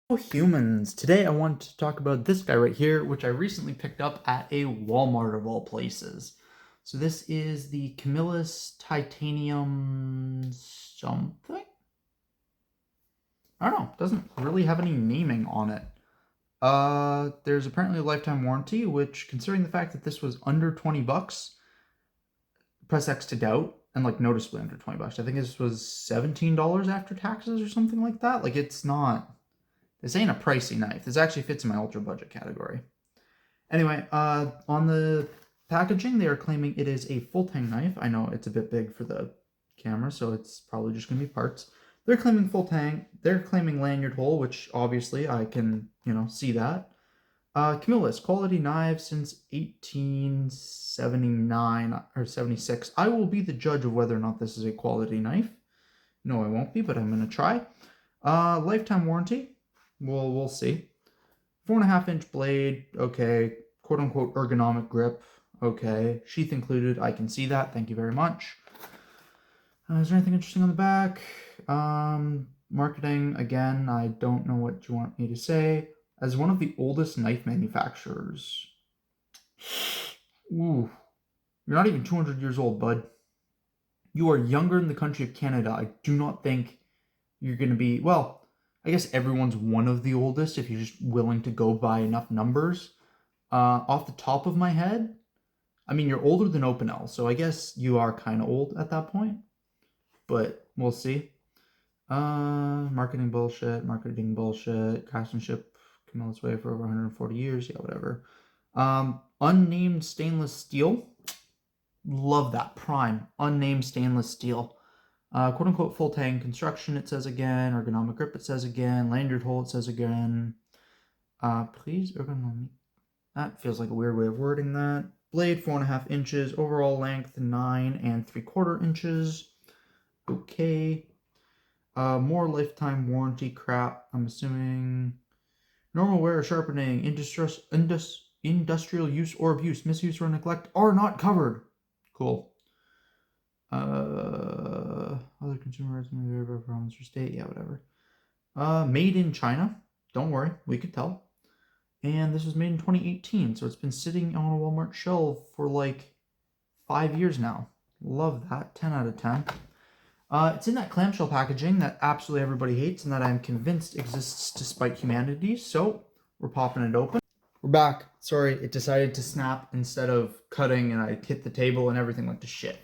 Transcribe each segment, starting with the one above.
Hello humans, today I want to talk about this guy right here, which I recently picked up at a Walmart of all places. So this is the Camillus titanium something? I don't know, doesn't really have any naming on it. There's apparently a lifetime warranty, which considering the fact that this was under 20 bucks, press X to doubt, and like noticeably under 20 bucks. I think this was $17 after taxes or something like that. Like it's not, this ain't a pricey knife. This actually fits in my ultra budget category. Anyway, on the packaging, they are claiming it is a full tang knife. I know it's a bit big for the camera, so it's probably just going to be parts. They're claiming full tang. They're claiming lanyard hole, which obviously I can, see that. Camillus, quality knives since 1879 or 76. I will be the judge of whether or not this is a quality knife. No, I won't be, but I'm going to try. Lifetime warranty. We'll see. 4.5-inch blade, okay. Quote unquote ergonomic grip, okay. Sheath included, I can see that. Thank you very much. Is there anything interesting on the back? Marketing, again, I don't know what you want me to say. As one of the oldest knife manufacturers. Ooh, you're not even 200 years old, bud. You are younger in the country of Canada. I do not think you're going to be, well, I guess everyone's one of the oldest if you're just willing to go by enough numbers. Off the top of my head, I mean, you're older than Opinel, so I guess you are kind of old at that point. But we'll see. Marketing bullshit, craftsmanship, Camillus way for over 140 years, yeah, whatever. Unnamed stainless steel. Love that. Prime. Unnamed stainless steel. Quote unquote full tang construction, it says again. Ergonomic grip, it says again. Lanyard hole, it says again. Please, ergonomic. That feels like a weird way of wording that. Blade, 4.5 inches. Overall length, 9 3/4 inches. Okay. More lifetime warranty crap. I'm assuming normal wear, sharpening, industrial use or abuse, misuse or neglect are not covered. Cool. Other consumer rights may vary by province or state. Yeah, whatever. Made in China. Don't worry, we could tell. And this was made in 2018, so it's been sitting on a Walmart shelf for like 5 years now. Love that. 10 out of 10. It's in that clamshell packaging that absolutely everybody hates and that I'm convinced exists despite humanity. So we're popping it open. We're back. Sorry, it decided to snap instead of cutting and I hit the table and everything went to shit.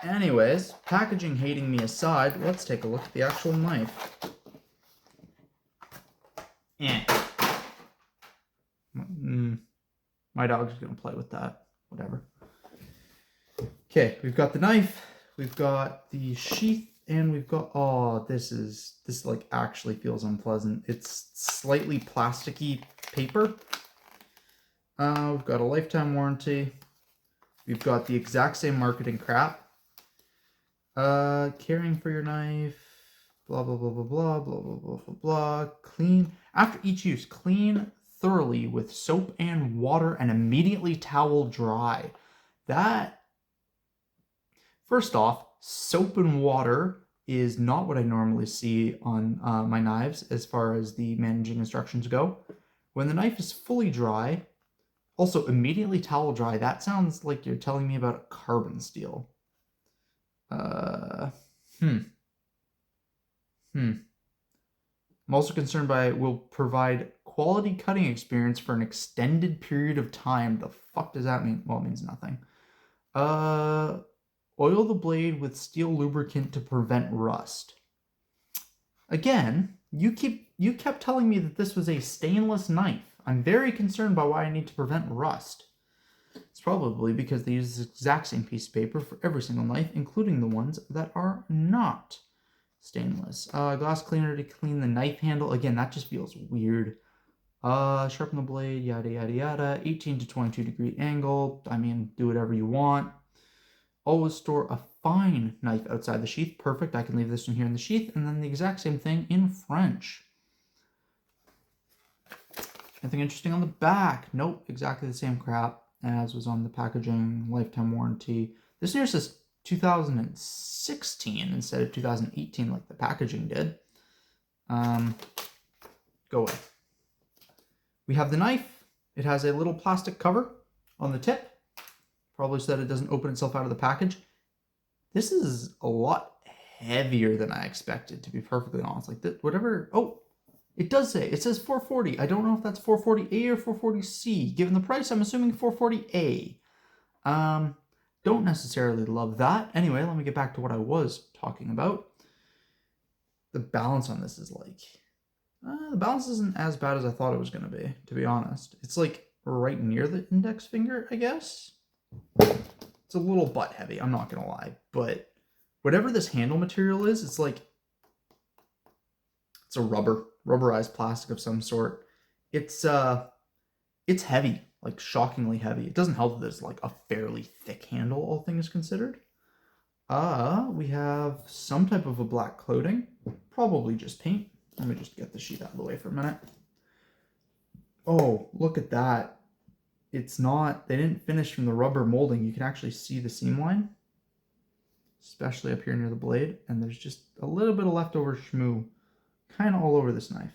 Anyways, packaging hating me aside, let's take a look at the actual knife. My dog's gonna play with that. Whatever. Okay, we've got the knife, we've got the sheath, and we've got, oh, this like actually feels unpleasant. It's slightly plasticky paper. We've got a lifetime warranty. We've got the exact same marketing crap. Caring for your knife, blah, blah, blah, blah, blah, blah, blah, blah, blah, blah. Clean, after each use, clean thoroughly with soap and water and immediately towel dry. That, first off, soap and water is not what I normally see on my knives as far as the managing instructions go. When the knife is fully dry, also immediately towel dry, that sounds like you're telling me about a carbon steel. I'm also concerned by will provide quality cutting experience for an extended period of time. The fuck does that mean? Well, it means nothing. Oil the blade with steel lubricant to prevent rust. Again, you kept telling me that this was a stainless knife. I'm very concerned by why I need to prevent rust. It's probably because they use the exact same piece of paper for every single knife, including the ones that are not stainless. Glass cleaner to clean the knife handle. Again, that just feels weird. Sharpen the blade, yada, yada, yada. 18 to 22 degree angle. I mean, do whatever you want. Always store a fine knife outside the sheath. Perfect. I can leave this one here in the sheath. And then the exact same thing in French. Anything interesting on the back? Nope. Exactly the same crap as was on the packaging. Lifetime warranty. This here says 2016 instead of 2018 like the packaging did. Go away. We have the knife. It has a little plastic cover on the tip, probably so that it doesn't open itself out of the package. This is a lot heavier than I expected, to be perfectly honest. Like that, whatever. Oh, it does say, it says 440. I don't know if that's 440A or 440C. Given the price, I'm assuming 440A. Don't necessarily love that. Anyway, let me get back to what I was talking about. The balance on this is like, the balance isn't as bad as I thought it was going to be honest. It's like right near the index finger, I guess. It's a little butt heavy, I'm not going to lie. But whatever this handle material is, it's like, it's a rubberized plastic of some sort. It's heavy, like shockingly heavy. It doesn't help that it's like a fairly thick handle, all things considered. We have some type of a black coating, probably just paint. Let me just get the sheet out of the way for a minute. Oh, look at that. It's not, they didn't finish from the rubber molding. You can actually see the seam line, especially up here near the blade. And there's just a little bit of leftover shmoo kind of all over this knife.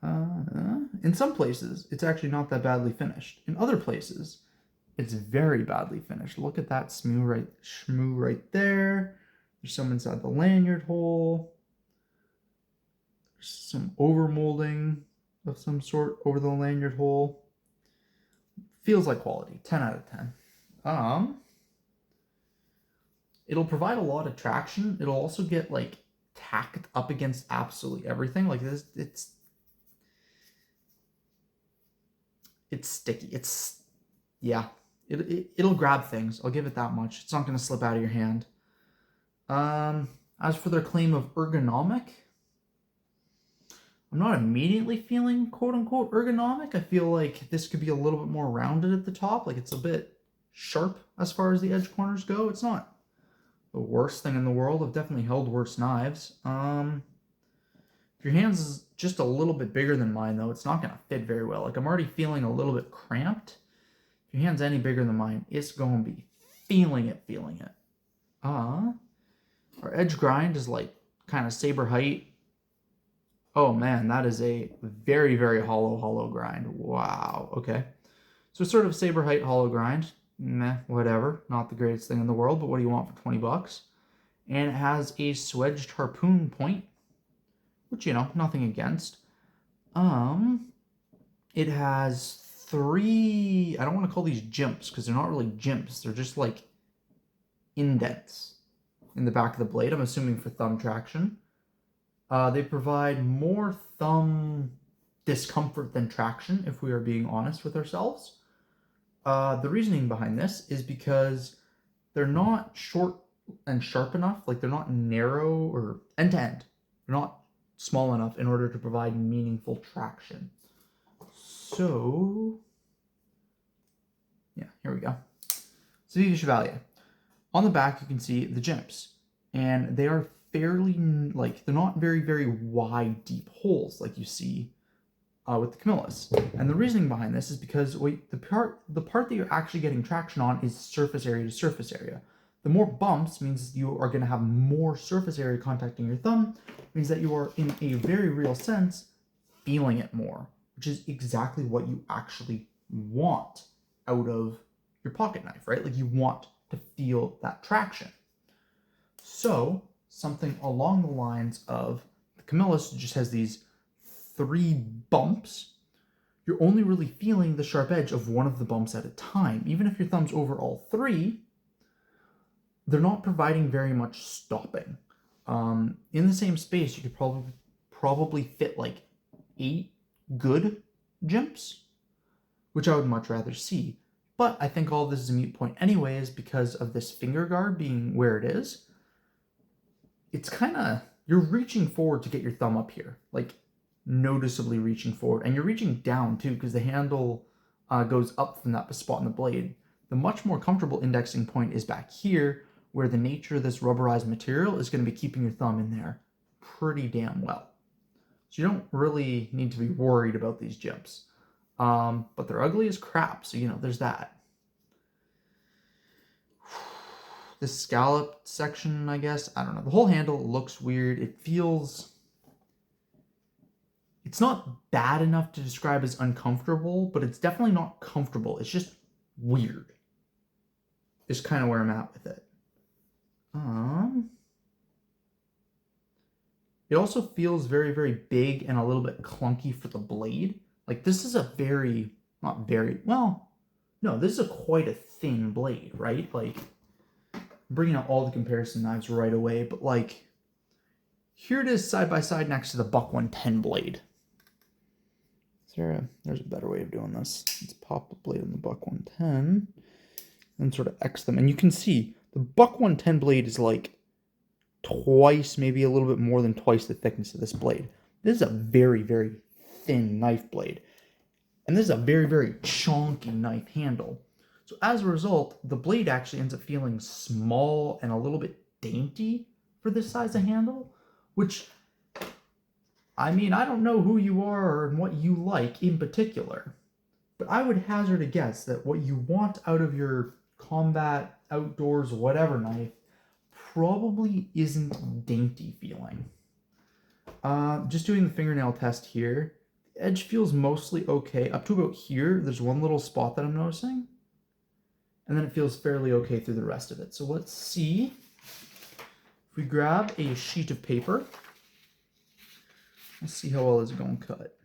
In some places, it's actually not that badly finished. In other places, it's very badly finished. Look at that shmoo right there. There's some inside the lanyard hole. There's some over molding of some sort over the lanyard hole. Feels like quality. 10 out of 10. It'll provide a lot of traction. It'll also get like tacked up against absolutely everything. Like this, it's sticky. It'll grab things. I'll give it that much. It's not going to slip out of your hand. As for their claim of ergonomic, I'm not immediately feeling quote unquote ergonomic. I feel like this could be a little bit more rounded at the top. Like it's a bit sharp as far as the edge corners go. It's not the worst thing in the world. I've definitely held worse knives. If your hands is just a little bit bigger than mine, though, it's not going to fit very well. Like, I'm already feeling a little bit cramped. If your hand's any bigger than mine, it's going to be feeling it. Our edge grind is, like, kind of saber height. Oh, man, that is a very, very hollow grind. Wow, okay. So sort of saber height hollow grind. Meh, whatever. Not the greatest thing in the world, but what do you want for 20 bucks? And it has a swedged harpoon point, which, you know, nothing against. It has 3, I don't want to call these jimps because they're not really jimps. They're just like indents in the back of the blade. I'm assuming for thumb traction. They provide more thumb discomfort than traction, if we are being honest with ourselves. The reasoning behind this is because they're not short and sharp enough. Like, they're not narrow or end to end. They're not small enough in order to provide meaningful traction. So, yeah, here we go. So, Viva Chevalier. On the back, you can see the jimps. And they are fairly, like, they're not very, very wide, deep holes like you see with the Camillus. And the reasoning behind this is because the part that you're actually getting traction on is surface area to surface area. The more bumps means you are going to have more surface area contacting your thumb, means that you are, in a very real sense, feeling it more, which is exactly what you actually want out of your pocket knife, right? Like, you want to feel that traction. So, something along the lines of the Camillus just has these 3 bumps. You're only really feeling the sharp edge of one of the bumps at a time. Even if your thumb's over all 3, they're not providing very much stopping. In the same space, you could probably fit like 8 good jimps, which I would much rather see. But I think all this is a moot point anyways because of this finger guard being where it is. It's kind of, you're reaching forward to get your thumb up here, like noticeably reaching forward. And you're reaching down too because the handle goes up from that spot in the blade. The much more comfortable indexing point is back here, where the nature of this rubberized material is going to be keeping your thumb in there pretty damn well. So you don't really need to be worried about these jimps. But they're ugly as crap, so, you know, there's that. This scalloped section, I guess, I don't know. The whole handle looks weird. It feels It's not bad enough to describe as uncomfortable, but it's definitely not comfortable. It's just weird. Is kind of where I'm at with it. It also feels very, very big and a little bit clunky for the blade. Like this is a very, not very, well, no, this is quite a thin blade, right? Like, I'm bringing out all the comparison knives right away, but like, here it is side by side next to the Buck 110 blade. There's a better way of doing this. Let's pop the blade on the Buck 110 and sort of X them. And you can see the Buck 110 blade is like twice, maybe a little bit more than twice the thickness of this blade. This is a very, very thin knife blade. And this is a very, very chunky knife handle. So as a result, the blade actually ends up feeling small and a little bit dainty for this size of handle, which, I mean, I don't know who you are and what you like in particular, but I would hazard a guess that what you want out of your combat, outdoors, whatever knife probably isn't dainty feeling. Just doing the fingernail test here. The edge feels mostly okay. Up to about here, there's one little spot that I'm noticing. And then it feels fairly okay through the rest of it. So let's see. If we grab a sheet of paper, let's see how well is it going to cut.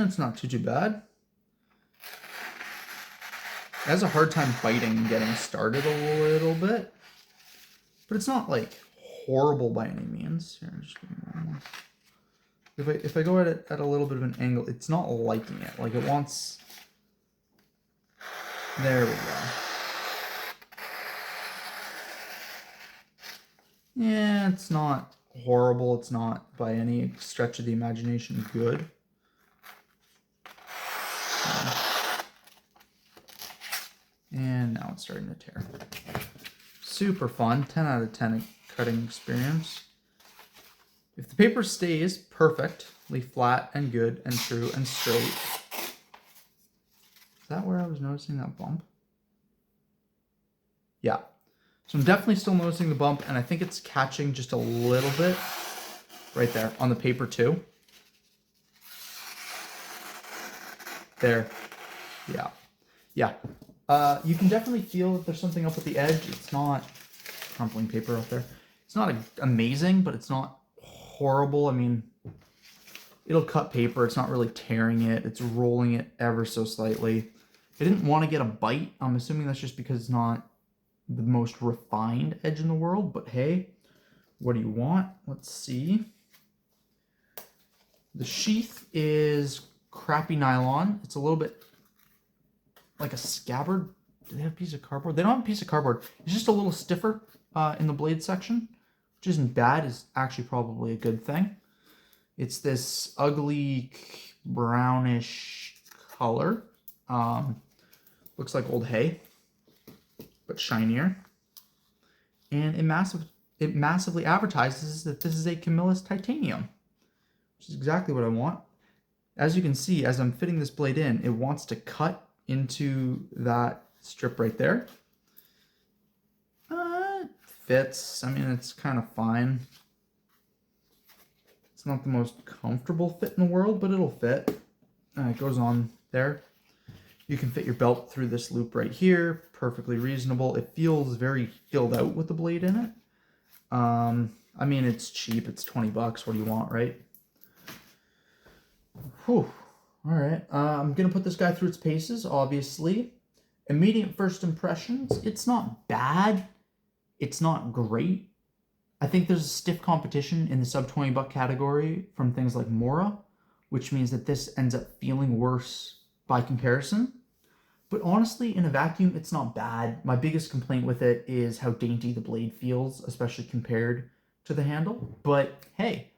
It's not too bad. It has a hard time biting and getting started a little bit, but it's not like horrible by any means. Here, just give me one more. If I go at it at a little bit of an angle, it's not liking it. Like it wants. There we go. Yeah, it's not horrible. It's not by any stretch of the imagination good. And now it's starting to tear. Super fun. 10 out of 10 cutting experience. If the paper stays perfectly flat and good and true and straight. Is that where I was noticing that bump? Yeah. So I'm definitely still noticing the bump, and I think it's catching just a little bit right there on the paper too. There. Yeah. Yeah. You can definitely feel that there's something up at the edge. It's not crumpling paper up there. It's not amazing, but it's not horrible. I mean, it'll cut paper. It's not really tearing it. It's rolling it ever so slightly. I didn't want to get a bite. I'm assuming that's just because it's not the most refined edge in the world, but hey, what do you want? Let's see. The sheath is crappy nylon. It's a little bit like a scabbard. Do they have a piece of cardboard? They don't have a piece of cardboard. It's just a little stiffer in the blade section, which isn't bad. It's actually probably a good thing. It's this ugly brownish color. Looks like old hay, but shinier. And it massively advertises that this is a Camillus titanium, which is exactly what I want. As you can see, as I'm fitting this blade in, it wants to cut into that strip right there. It fits. I mean, it's kind of fine. It's not the most comfortable fit in the world, but it'll fit. It goes on there. You can fit your belt through this loop right here. Perfectly reasonable. It feels very filled out with the blade in it. I mean, it's cheap. It's 20 bucks. What do you want, right? Whew. All right. I'm going to put this guy through its paces, obviously. Immediate first impressions. It's not bad. It's not great. I think there's a stiff competition in the sub 20 buck category from things like Mora, which means that this ends up feeling worse by comparison. But honestly, in a vacuum, it's not bad. My biggest complaint with it is how dainty the blade feels, especially compared to the handle. But hey,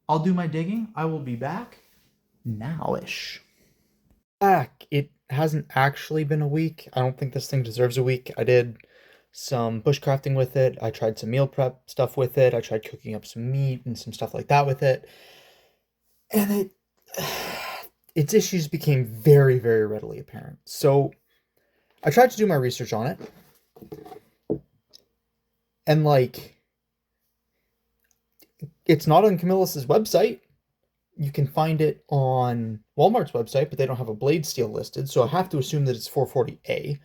I'll do my digging. I will be back now-ish. Back. It hasn't actually been a week. I don't think this thing deserves a week. I did some bushcrafting with it. I tried some meal prep stuff with it. I tried cooking up some meat and some stuff like that with it. And its issues became very, very readily apparent. So I tried to do my research on it. And like, It's not on Camillus's website. You can find it on Walmart's website, but they don't have a blade steel listed, so I have to assume that it's 440A.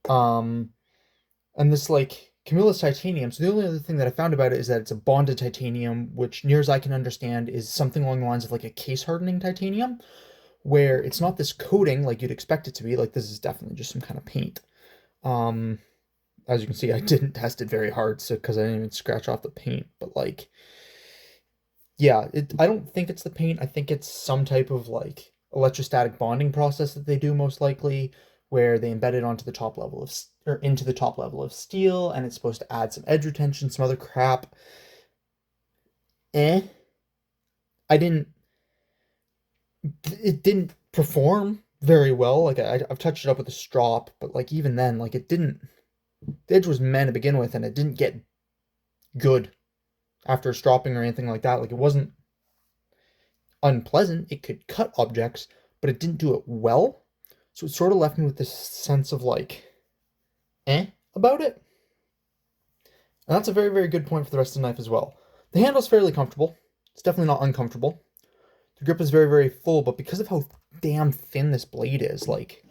And this, like, Camillus titanium, so the only other thing that I found about it is that it's a bonded titanium, which, near as I can understand, is something along the lines of, like, a case-hardening titanium, where it's not this coating like you'd expect it to be. Like, this is definitely just some kind of paint. As you can see, I didn't test it very hard, so because I didn't even scratch off the paint, but, like, yeah, I don't think it's the paint. I think it's some type of, like, electrostatic bonding process that they do, most likely, where they embed it onto the top level of, or into the top level of steel, and it's supposed to add some edge retention, some other crap. I didn't, it didn't perform very well. Like, I've touched it up with a strop, but, like, even then, like, it didn't, the edge was meh to begin with, and it didn't get good after stropping or anything like that. Like, it wasn't unpleasant. It could cut objects, but it didn't do it well. So it sort of left me with this sense of, like, about it. And that's a very, very good point for the rest of the knife as well. The handle's fairly comfortable. It's definitely not uncomfortable. The grip is very, very full, but because of how damn thin this blade is, like,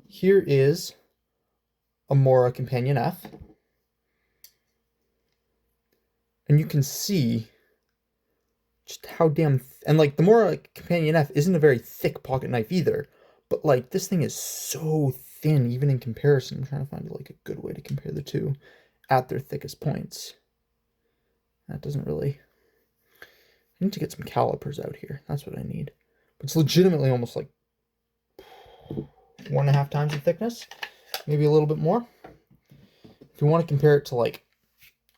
here is a Mora Companion F. And you can see just how damn... and, like, the Mora Companion F isn't a very thick pocket knife either. But, like, this thing is so thin, even in comparison. I'm trying to find, like, a good way to compare the two at their thickest points. That doesn't really... I need to get some calipers out here. That's what I need. But it's legitimately almost, like, 1.5 times the thickness. Maybe a little bit more. If you want to compare it to, like,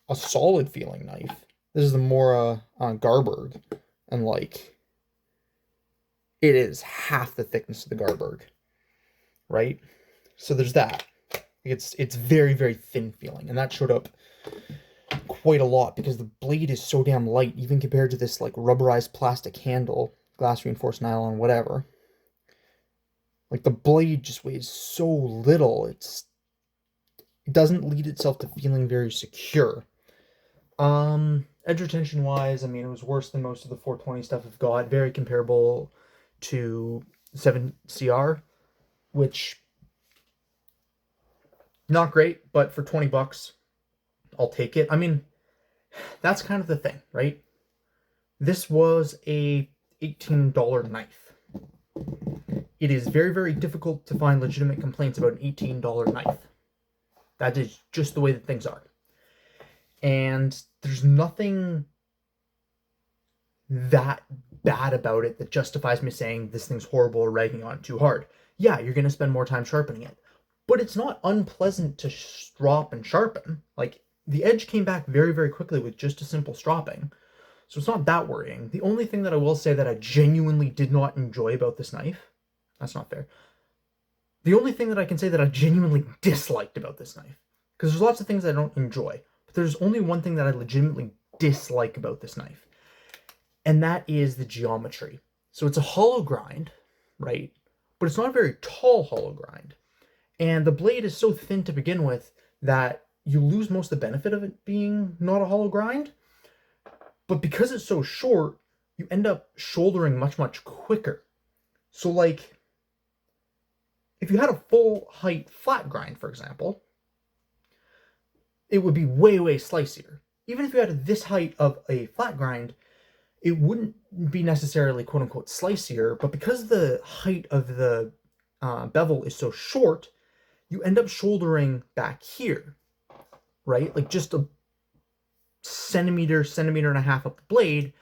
a solid feeling knife, this is the Mora Garberg, and, like, it is half the thickness of the Garberg, right? So there's that. It's very, very thin feeling, and that showed up quite a lot because the blade is so damn light, even compared to this, like, rubberized plastic handle, glass reinforced nylon, whatever. Like, the blade just weighs so little. It doesn't lead itself to feeling very secure. Edge retention wise, I mean, it was worse than most of the 420 stuff I've got. Very comparable to 7CR, which, not great, but for 20 bucks, I'll take it. I mean, that's kind of the thing, right? This was a $18 knife. It is very, very difficult to find legitimate complaints about an $18 knife. That is just the way that things are. And there's nothing that bad about it that justifies me saying this thing's horrible or ragging on it too hard. Yeah, you're going to spend more time sharpening it. But it's not unpleasant to strop and sharpen. Like, the edge came back very, very quickly with just a simple stropping. So it's not that worrying. The only thing that I will say that I genuinely did not enjoy about this knife... That's not fair. The only thing that I can say that I genuinely disliked about this knife, because there's lots of things I don't enjoy, but there's only one thing that I legitimately dislike about this knife, and that is the geometry. So it's a hollow grind, right? But it's not a very tall hollow grind. And the blade is so thin to begin with that you lose most of the benefit of it being not a hollow grind. But because it's so short, you end up shouldering much, much quicker. So, like, if you had a full height flat grind, for example, it would be way, way slicier. Even if you had this height of a flat grind, it wouldn't be necessarily quote unquote slicier, but because the height of the bevel is so short, you end up shouldering back here, right? Like just a centimeter and a half up the blade,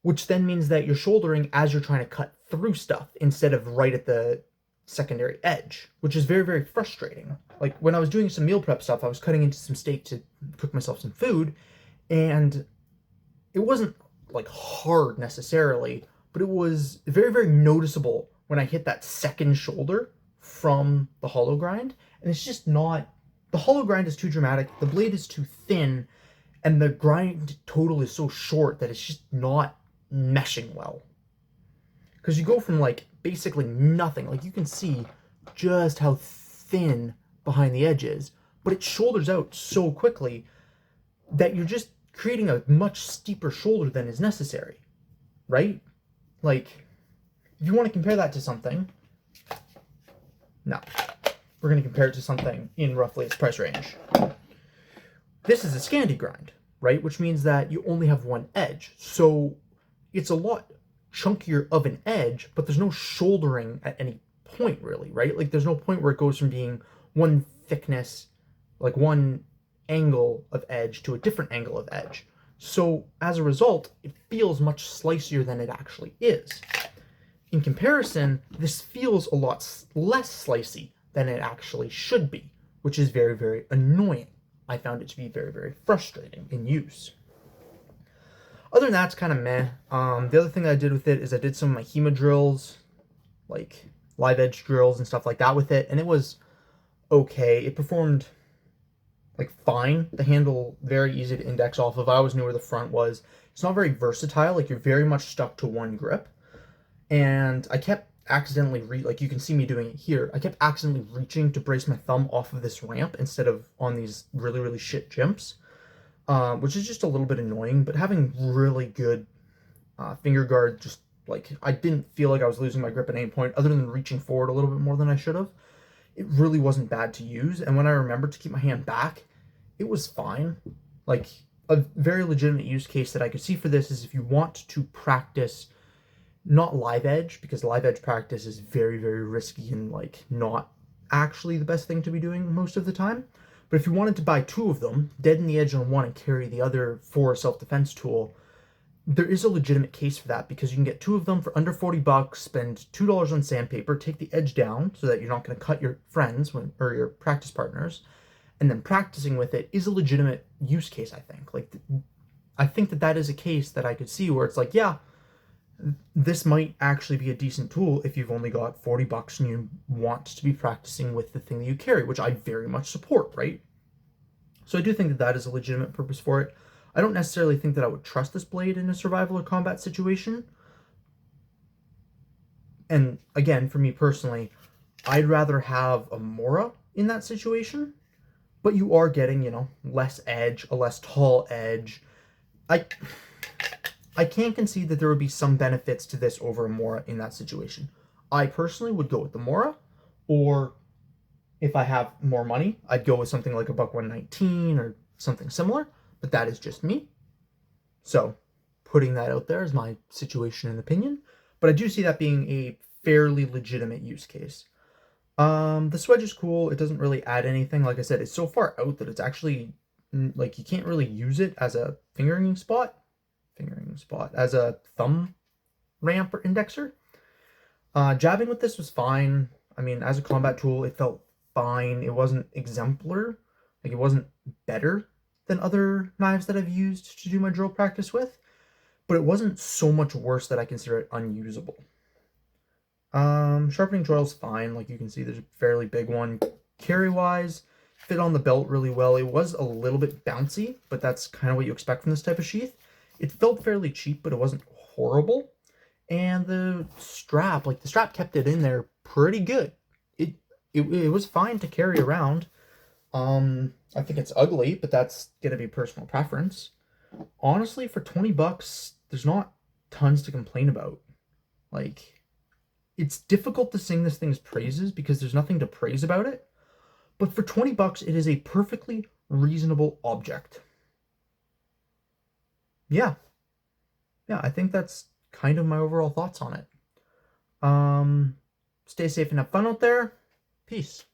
which then means that you're shouldering as you're trying to cut through stuff instead of right at the secondary edge, which is very, very frustrating. Like when I was doing some meal prep stuff, I was cutting into some steak to cook myself some food, and it wasn't like hard necessarily, but it was very, very noticeable when I hit that second shoulder from the hollow grind. And it's just not, the hollow grind is too dramatic, the blade is too thin, and the grind total is so short that it's just not meshing well. Because you go from like basically nothing, like you can see just how thin behind the edge is, but it shoulders out so quickly that you're just creating a much steeper shoulder than is necessary, right? Like, if you want to compare that to something, no, we're going to compare it to something in roughly its price range. This is a Scandi grind, right? Which means that you only have one edge. So it's a lot chunkier of an edge, but there's no shouldering at any point really, right? Like there's no point where it goes from being one thickness, like one angle of edge to a different angle of edge. So as a result, it feels much slicier than it actually is. In comparison, this feels a lot less slicey than it actually should be, which is very, very annoying. I found it to be very, very frustrating in use. Other than that, it's kind of meh. The other thing that I did with it is I did some of my HEMA drills, like live edge drills and stuff like that with it, and it was okay. It performed like fine. The handle, very easy to index off of. I always knew where the front was. It's not very versatile. Like you're very much stuck to one grip. And I kept accidentally, like you can see me doing it here, I kept accidentally reaching to brace my thumb off of this ramp instead of on these really, really shit jumps, which is just a little bit annoying, but having really good finger guard, just like, I didn't feel like I was losing my grip at any point other than reaching forward a little bit more than I should have. It really wasn't bad to use, and when I remembered to keep my hand back, it was fine. Like, a very legitimate use case that I could see for this is if you want to practice not live edge, because live edge practice is very, very risky and like not actually the best thing to be doing most of the time. But if you wanted to buy two of them, deaden the edge on one and carry the other for a self-defense tool, there is a legitimate case for that, because you can get two of them for under $40, spend $2 on sandpaper, take the edge down so that you're not going to cut your friends or your practice partners, and then practicing with it is a legitimate use case, I think. Like, I think that is a case that I could see where it's like, yeah, this might actually be a decent tool if you've only got $40 and you want to be practicing with the thing that you carry, which I very much support, right? So I do think that is a legitimate purpose for it. I don't necessarily think that I would trust this blade in a survival or combat situation. And again, for me personally, I'd rather have a Mora in that situation, but you are getting, you know, less edge, a less tall edge. I can't concede that there would be some benefits to this over a Mora in that situation. I personally would go with the Mora, or if I have more money, I'd go with something like a Buck 119 or something similar, but that is just me. So, putting that out there is my situation and opinion, but I do see that being a fairly legitimate use case. The Swedge is cool. It doesn't really add anything. Like I said, it's so far out that it's actually, like, you can't really use it as a fingering spot, as a thumb ramp or indexer. Jabbing with this was fine. I mean, as a combat tool, it felt fine. It wasn't exemplar. Like, it wasn't better than other knives that I've used to do my drill practice with, but it wasn't so much worse that I consider it unusable. Sharpening choil's fine. Like you can see, there's a fairly big one. Carry-wise, fit on the belt really well. It was a little bit bouncy, but that's kind of what you expect from this type of sheath. It felt fairly cheap, but it wasn't horrible. And the strap, like the strap kept it in there pretty good. It was fine to carry around. I think it's ugly, but that's gonna be personal preference. Honestly, for $20, there's not tons to complain about. Like, it's difficult to sing this thing's praises because there's nothing to praise about it. But for $20, it is a perfectly reasonable object. Yeah, I think that's kind of my overall thoughts on it. Stay safe and have fun out there. Peace.